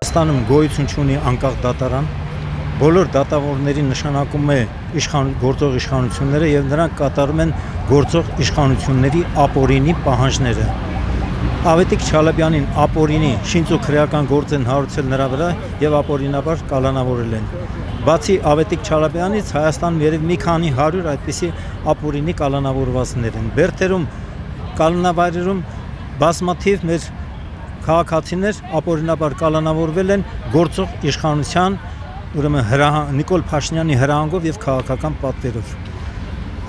Հայաստանում գոյություն չունի անկախ դատարան, բոլոր դատավորներին նշանակում է գործող իշխանությունները եւ նրանք կատարում են գործող իշխանությունների ապօրինի պահանջները։ Ավետիք Չալաբյանին ապօրինի շինծ ու քրեական գործ են հարուցել նրա վրա եւ ապօրինաբար կալանավորել են։ Բացի Ավետիք Չալաբյանից Հայաստանում երևի մի քանի 100 այդպիսի ապօրինի կալանավորվածներ են։ Բերդերում կալանավայրերում բազմաթիվ մեր քաղաքացիներ ապօրինաբար կալանավորվել են գործող իշխանության ուրեմն Նիկոլ Փաշինյանի հրահանգով եւ քաղաքական պատվերով։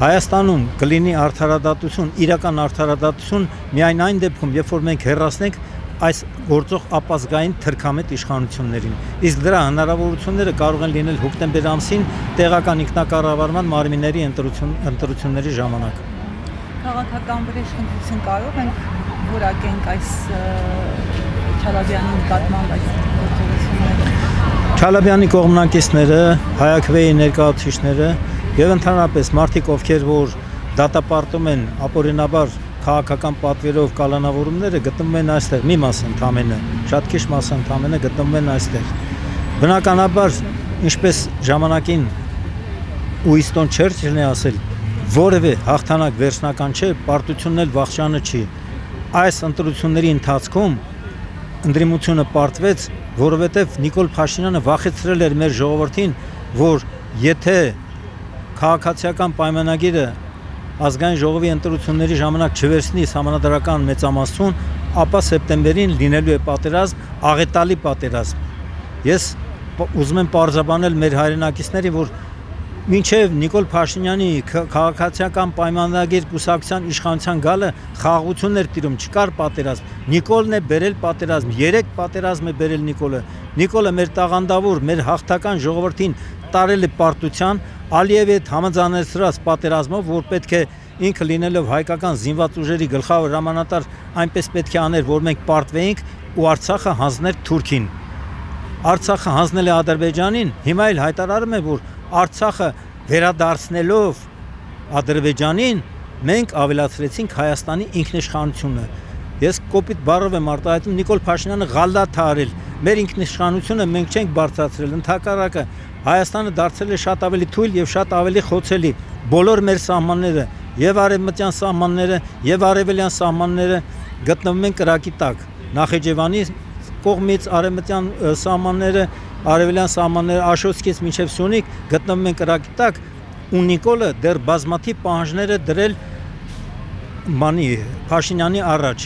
Հայաստանում կլինի արդարադատություն, իրական արդարադատություն միայն այն դեպքում, երբ որ մենք հեռացնենք այս գործող ապազգային թրքամետ իշխանություններին։ Իսկ դրա հնարավորությունները կարող են լինել հոկտեմբեր ամսին տեղական ինքնակառավարման մարմինների ընտրությունների ժամանակ։ Քաղաքական վրեժխնդրություն կարող ենք որակենք այս Չալաբյանի նկատմամբ այս գործողությունները։ Չալաբյանի կողմնակիցները, Հայաքվեի ներկայացուցիչները եւ ընդհանրապես մարդիկ, ովքեր որ դատապարտում են ապօրինաբար քաղաքական պատվերով կալանավորումները, գտնվում են այստեղ, մի մասը ընդամենը, շատ քիչ մասը ընդամենը գտնվում են այստեղ։ Բնականաբար, ինչպես ժամանակին Ուինստոն Չերչիլն է ասել, որևէ հաղթանակ վերջնական չէ, պարտությունն էլ վախճանը չի։ Այս ընտրությունների ընթացքում ընդդիմությունը պարտվեց, որովհետև Նիկոլ Փաշինյանը վախեցրել էր մեր ժողովրդին, որ եթե քաղաքացիական պայմանագիրը ազգային ժողովի ընտրությունների ժամանակ չվերցնի համանդրական մեծամասնություն, ապա սեպտեմբերին լինելու է պատերազմ, աղետալի պատերազմ։ Ես ուզում եմ պարզաբանել մեր հայրենակիցներին, որ մինչև Նիկոլ Փաշինյանի քաղաքացիական պայմանագիր կուսակցության իշխանության գալը խաղաղություն էր տիրում, չկար պատերազմ։ Նիկոլն է բերել պատերազմ, 3 պատերազմ է բերել Նիկոլը։ Նիկոլը մեր տաղանդավոր, մեր հաղթական ժողովրդին տարել է պարտության, Ալիևի հետ համաձայնեցրած պատերազմով, որ պետք է ինքը լինելով հայկական զինված ուժերի գլխավոր հրամանատար այնպես պետք է աներ, որ մենք պարտվեինք ու Արցախը հանձներ Թուրքին։ Արցախը հանձնել է Ադրբեջանին, հիմա էլ հայտարարում է, որ Արցախը վերադարձնելով Ադրբեջանին մենք ավելացրեցինք Հայաստանի ինքնիշխանությունը։ Ես կոպիտ բառով եմ արտահայտում, Նիկոլ Փաշինյանը ղալլաթ է արել։ Մեր ինքնիշխանությունը մենք չենք բարձրացրել, ընդհակառակը Հայաստանը դարձել է շատ ավելի թույլ եւ շատ ավելի խոցելի։ Բոլոր մեր սահմանները, եւ արևմտյան սահմանները, եւ արևելյան սահմանները գտնվում են կրակի տակ։ Նախիջևանի կողմից արևմտյան սահմանները, արևելյան սահմանները Աշոտսկից մինչև Սյունիք գտնվում են կրակի տակ, ու Նիկոլը դեռ բազմաթիվ պահանջներ է դրել Փաշինյանի առաջ։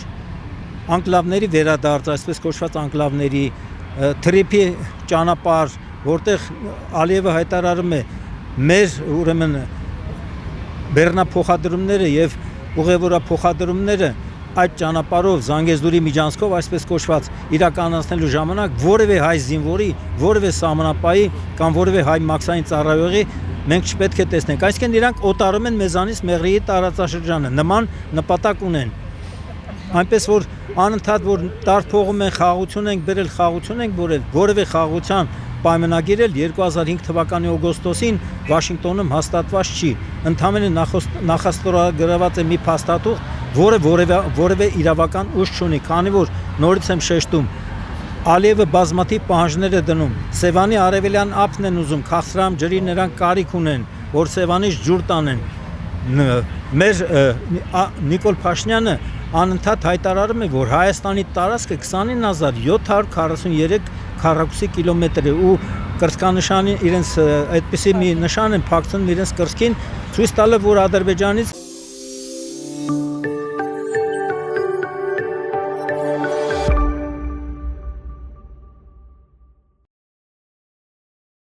Անկլավների վերադարձ, այսպես կոչված անկլավների, թրիփի ճանապարհ, որտեղ Ալիևը հայտարարում է մեր ուրեմն բեռնափոխադրումները եւ ուղևորափոխադրումները այդ ճանապարհով Զանգեզուրի միջանցքով, այսպես կոչված, իրականացնելու ժամանակ որևէ հայ զինվորի, որևէ սահմանապահի կամ որևէ հայ մաքսային ծառայողի մենք չպետք է տեսնենք։ Այսինքն իրանք օտարում են մեզանից Մեղրիի տարածաշրջանը, նման նպատակ ունեն։ Այնպես որ անընդհատ որ տարփողում են, խաղաղություն ենք բերել, խաղաղություն ենք բերել, որևէ խաղաղության պայմանագիր էլ 2005 թվականի օգոստոսին Վաշինգտոնում հաստատված չի։ Ընդհանրապես նախաստորագրված է մի փաստաթուղթ, որը որևէ իրավական ուժ չունի, քանի որ նորից եմ շեշտում, Ալիևը բազմաթիվ պահանջներ է դնում։ Սևանի արևելյան ափն են ուզում, քաղցրահամ ջրի նրանք կարիք ունեն, որ Սևանից ջուր տանեն։ Մեր Նիկոլ Փաշինյանը անընդհատ հայտարարում է, որ Հայաստանի տարածքը 29743 քառակուսի կիլոմետր է ու կրծքանշանի իրենց այդպիսի մի նշան են փակցնում իրենց կրծքին, ցույց տալը, որ Ադրբեջանից